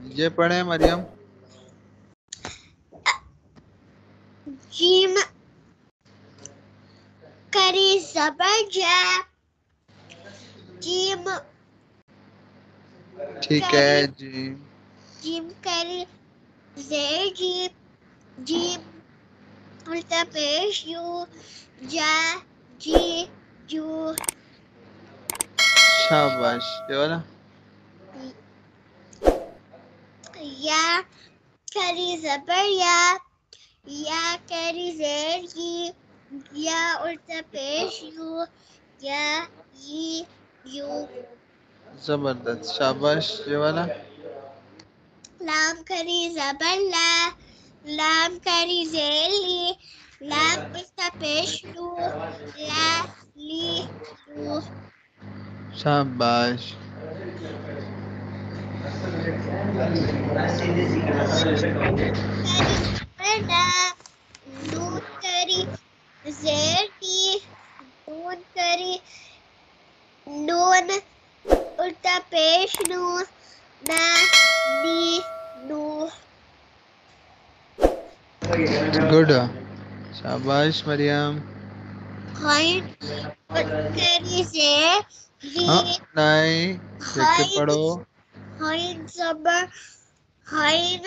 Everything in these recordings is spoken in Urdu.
یہ پڑھیں مریم. جیم کری زبر جا. جیم ٹھیک ہے جی. جیم کری زیر جیم. جیم الٹا پیش یو. جا جی جو. شاباش. یہ والا یا کری زبر یا. یا کری زیر ی. یا الٹا پیش یو. یا یی یو. زبردست. شاباش. یہ والا لام کری زبر لا. لام کری زیر لی. لام الٹا پیش لو. لا لی لو. شاباش. کری زبر نا. نون کری زیر ٹی. نون کری نون الٹا پیش نو. نا نی نو. گڈ. شاباش مریم. غین کری زیر ری. ہاں نہیں دیکھ کے غین پڑھو. غین زبر. غین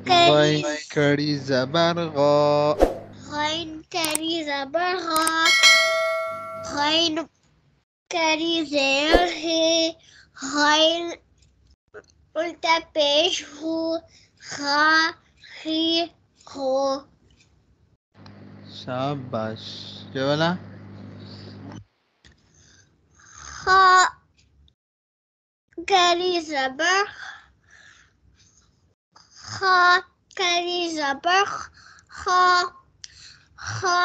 کری غین کڑی زبر غا. غین کری زبر غا. غین کری زیر ہے. غین الٹا پیش ہو. خا خی ہو. شاباش. یہ والا خا کری زبر. خا کری زبر خا. خا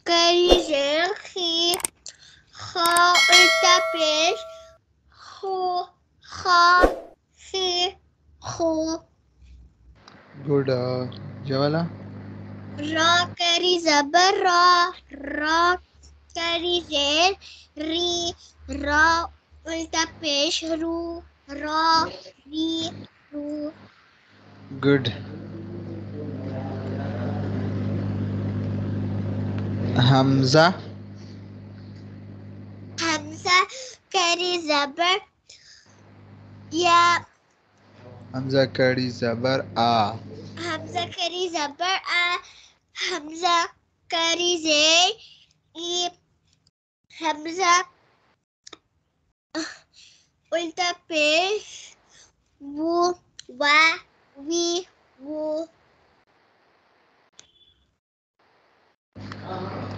کری زیر خی. خا الٹا پیش خو. خا خی خو. گڈ. یہ والا را کری زبر را. را کری زیر ری. را الٹا پیش رو. را ری رو. گڈ. حمزہ. حمزہ کری زبر یا. حمزہ کڑی زبر آ. حمزہ کری زبر آ. حمزہ کری زیر ای. حمزہ الٹا پیش وو. وا وی وو.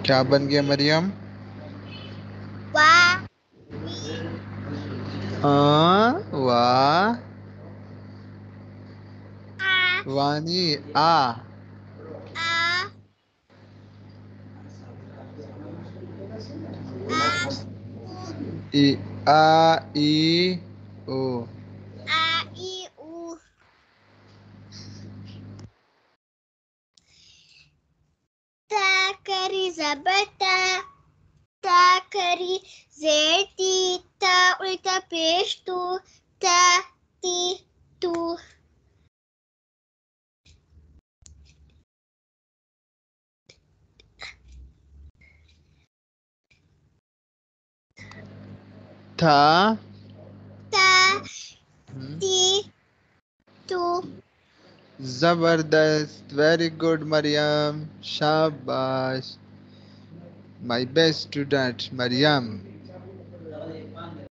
کیا بن گیا مریم؟ وا وی وا آ. وانی آ. آ آ او. ای آ ای او. آ ای او. تا کری زبر تا. تا کری زیر تی. تا الٹا پیش تو. تا تی تو. تھا. تا تی تو. زبردست. ویری گڈ مریم. شاباش. My best student Maryam.